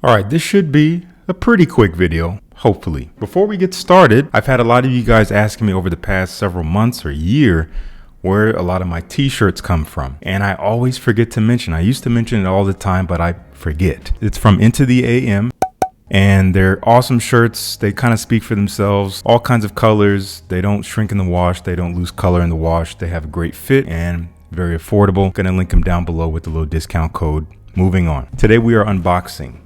All right, this should be a pretty quick video, hopefully. Before we get started, I've had a lot of you guys asking me over the past several months or year where a lot of my t-shirts come from. And I always forget to mention, I used to mention it all the time, but I forget. It's from Into the AM. And they're awesome shirts. They kind of speak for themselves. All kinds of colors. They don't shrink in the wash. They don't lose color in the wash. They have a great fit and very affordable. Gonna link them down below with the little discount code. Moving on. Today we are unboxing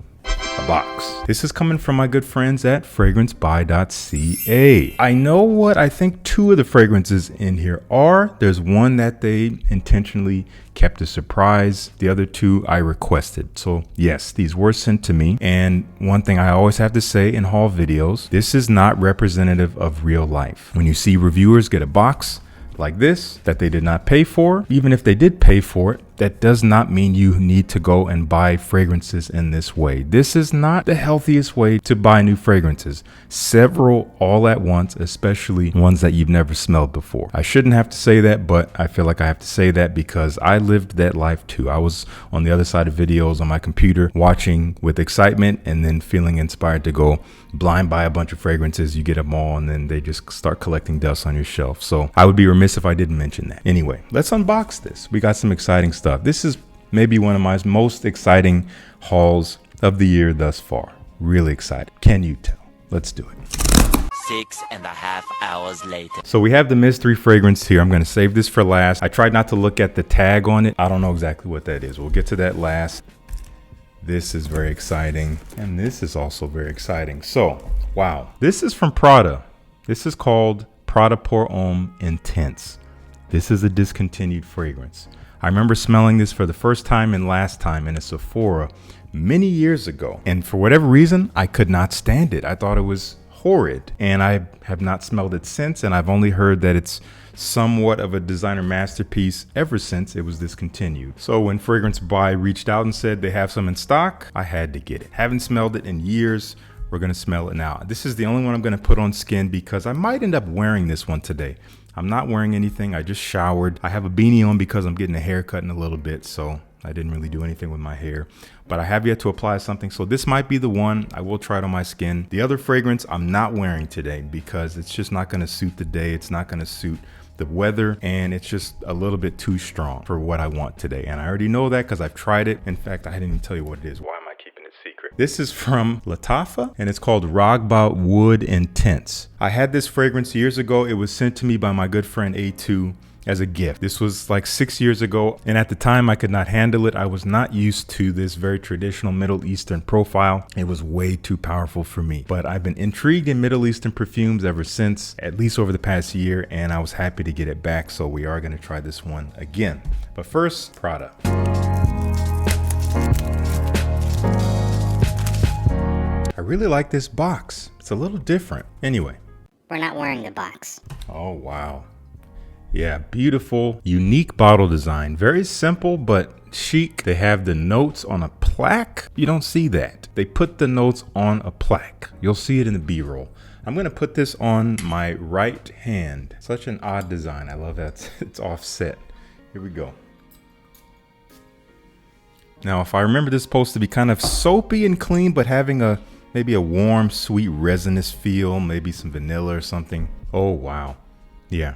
a box. This is coming from my good friends at Fragrancebuy.ca. I know what I think two of the fragrances in here are. There's one that they intentionally kept a surprise. The other two I requested. So yes, these were sent to me. And one thing I always have to say in haul videos, this is not representative of real life. When you see reviewers get a box like this that they did not pay for, even if they did pay for it, that does not mean you need to go and buy fragrances in this way. This is not the healthiest way to buy new fragrances. Several all at once, especially ones that you've never smelled before. I shouldn't have to say that, but I feel like I have to say that because I lived that life too. I was on the other side of videos on my computer, watching with excitement and then feeling inspired to go blind buy a bunch of fragrances. You get them all and then they just start collecting dust on your shelf. So I would be remiss if I didn't mention that. Anyway, let's unbox this. We got some exciting stuff. This is maybe one of my most exciting hauls of the year thus far. Really excited. Can you tell? Let's do it. 6.5 hours later. So we have the mystery fragrance here. I'm going to save this for last. I tried not to look at the tag on it. I don't know exactly what that is. We'll get to that last. This is very exciting. And this is also very exciting. So, wow. This is from Prada. This is called Prada Pour Homme Intense. This is a discontinued fragrance. I remember smelling this for the first time and last time in a Sephora many years ago. And for whatever reason, I could not stand it. I thought it was horrid. And I have not smelled it since. And I've only heard that it's somewhat of a designer masterpiece ever since it was discontinued. So when Fragrancebuy reached out and said they have some in stock, I had to get it. Haven't smelled it in years. We're going to smell it now. This is the only one I'm going to put on skin because I might end up wearing this one today. I'm not wearing anything. I just showered. I have a beanie on because I'm getting a haircut in a little bit. So I didn't really do anything with my hair, but I have yet to apply something. So this might be the one. I will try it on my skin. The other fragrance I'm not wearing today because it's just not going to suit the day. It's not going to suit the weather, and it's just a little bit too strong for what I want today. And I already know that because I've tried it. In fact, I didn't even tell you what it is. Why am I keeping it secret? This is from Lattafa and it's called Raghba Wood Intense. I had this fragrance years ago. It was sent to me by my good friend A2 as a gift. This was like 6 years ago. And at the time I could not handle it. I was not used to this very traditional Middle Eastern profile. It was way too powerful for me, but I've been intrigued in Middle Eastern perfumes ever since, at least over the past year. And I was happy to get it back. So we are going to try this one again, but first Prada. I really like this box. It's a little different. Anyway. We're not wearing the box. Oh, wow. Yeah, beautiful, unique bottle design. Very simple, but chic. They have the notes on a plaque. You don't see that. They put the notes on a plaque. You'll see it in the B-roll. I'm going to put this on my right hand. Such an odd design. I love that it's offset. Here we go. Now, if I remember, this is supposed to be kind of soapy and clean, but having maybe a warm, sweet, resinous feel, maybe some vanilla or something. Oh, wow. Yeah.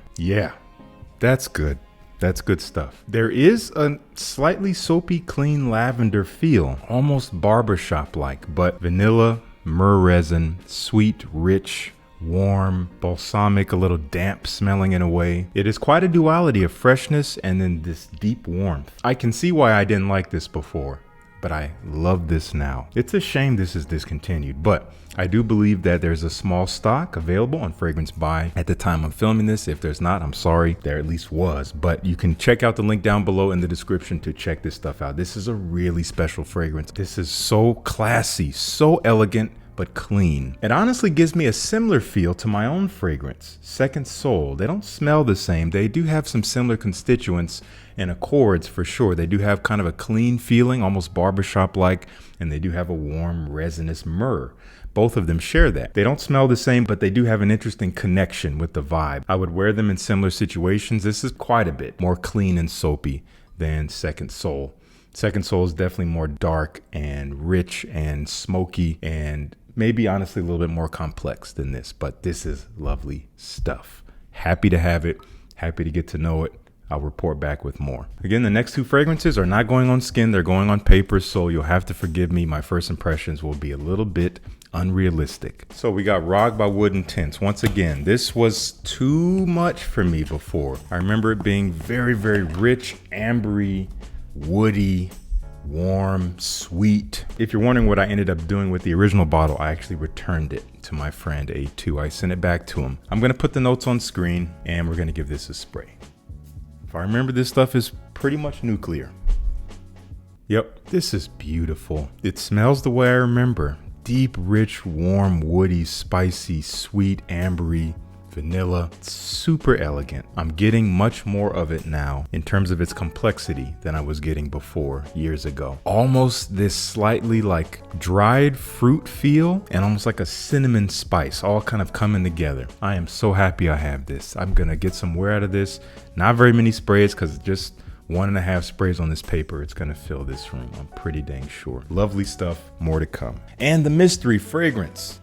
That's good. That's good stuff. There is a slightly soapy, clean lavender feel, almost barbershop-like, but vanilla, myrrh resin, sweet, rich, warm, balsamic, a little damp smelling in a way. It is quite a duality of freshness and then this deep warmth. I can see why I didn't like this before, but I love this now. It's a shame this is discontinued, but I do believe that there's a small stock available on Fragrancebuy at the time I'm filming this. If there's not, I'm sorry. There at least was, but you can check out the link down below in the description to check this stuff out. This is a really special fragrance. This is so classy, so elegant, but clean. It honestly gives me a similar feel to my own fragrance, Second Soul. They don't smell the same. They do have some similar constituents and accords for sure. They do have kind of a clean feeling, almost barbershop-like, and they do have a warm, resinous myrrh. Both of them share that. They don't smell the same, but they do have an interesting connection with the vibe. I would wear them in similar situations. This is quite a bit more clean and soapy than Second Soul. Second Soul is definitely more dark and rich and smoky and maybe honestly a little bit more complex than this, but this is lovely stuff. Happy to have it. Happy to get to know it. I'll report back with more. Again, the next two fragrances are not going on skin. They're going on paper, so you'll have to forgive me. My first impressions will be a little bit unrealistic. So we got Raghba Wooden Tints. Once again, this was too much for me before. I remember it being very, very rich, ambery, woody, warm, sweet. If you're wondering what I ended up doing with the original bottle, I actually returned it to my friend A2. I sent it back to him. I'm gonna put the notes on screen and we're gonna give this a spray. If I remember, this stuff is pretty much nuclear. Yep, this is beautiful. It smells the way I remember. Deep, rich, warm, woody, spicy, sweet, ambery, vanilla. Super elegant. I'm getting much more of it now in terms of its complexity than I was getting before years ago. Almost this slightly like dried fruit feel and almost like a cinnamon spice all kind of coming together. I am so happy I have this. I'm gonna get some wear out of this. Not very many sprays because just 1.5 sprays on this paper. It's gonna fill this room. I'm pretty dang sure. Lovely stuff, more to come. And the mystery fragrance.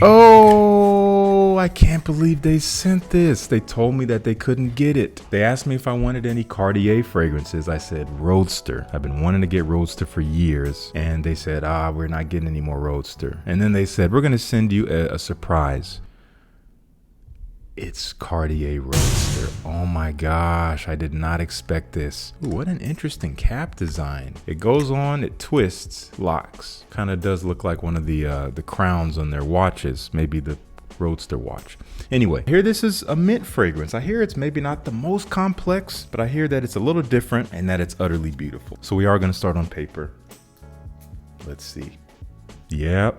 Oh, I can't believe they sent this. They told me that they couldn't get it. They asked me if I wanted any Cartier fragrances. I said Roadster. I've been wanting to get Roadster for years. And they said, we're not getting any more Roadster. And then they said, we're gonna send you a surprise. It's Cartier Roadster. Oh my gosh, I did not expect this. Ooh, what an interesting cap design. It goes on, it twists, locks. Kind of does look like one of the crowns on their watches, maybe the Roadster watch. Anyway, here this is a mint fragrance. I hear it's maybe not the most complex, but I hear that it's a little different and that it's utterly beautiful. So we are gonna start on paper. Let's see. Yeah.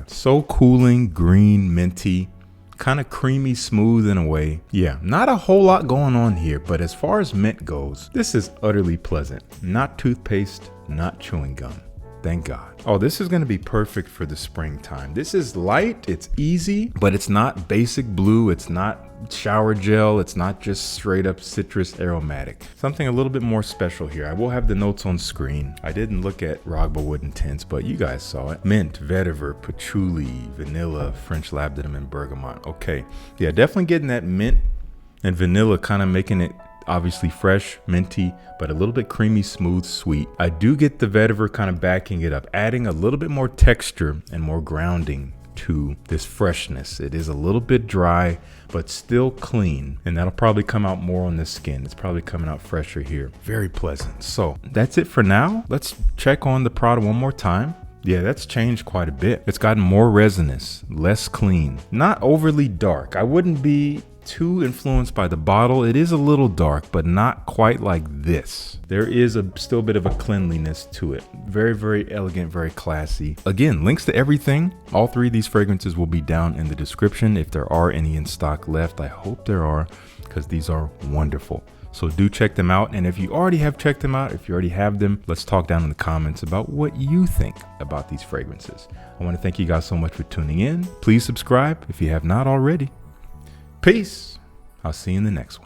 So cooling, green, minty. Kind of creamy smooth in a way. Yeah, not a whole lot going on here, but as far as mint goes, this is utterly pleasant. Not toothpaste, not chewing gum. Thank God. Oh, this is gonna be perfect for the springtime. This is light, it's easy, but it's not basic blue, it's not shower gel, it's not just straight up citrus aromatic. Something a little bit more special here. I will have the notes on screen. I didn't look at Raghba Wooden Tints, but you guys saw it. Mint, vetiver, patchouli, vanilla, French labdanum, and bergamot. Okay, yeah, definitely getting that mint and vanilla, kind of making it obviously fresh, minty, but a little bit creamy, smooth, sweet. I do get the vetiver kind of backing it up, adding a little bit more texture and more grounding to this freshness. It is a little bit dry, but still clean, and that'll probably come out more on the skin. It's probably coming out fresher here. Very pleasant. So that's it for now. Let's check on the Prada one more time. Yeah, that's changed quite a bit. It's gotten more resinous, less clean, not overly dark. I wouldn't be too influenced by the bottle. It is a little dark, but not quite like this. There is still a bit of a cleanliness to it. Very, very elegant, very classy. Again, links to everything. All three of these fragrances will be down in the description if there are any in stock left. I hope there are, because these are wonderful. So do check them out. And if you already have checked them out, if you already have them, let's talk down in the comments about what you think about these fragrances. I want to thank you guys so much for tuning in. Please subscribe if you have not already. Peace. I'll see you in the next one.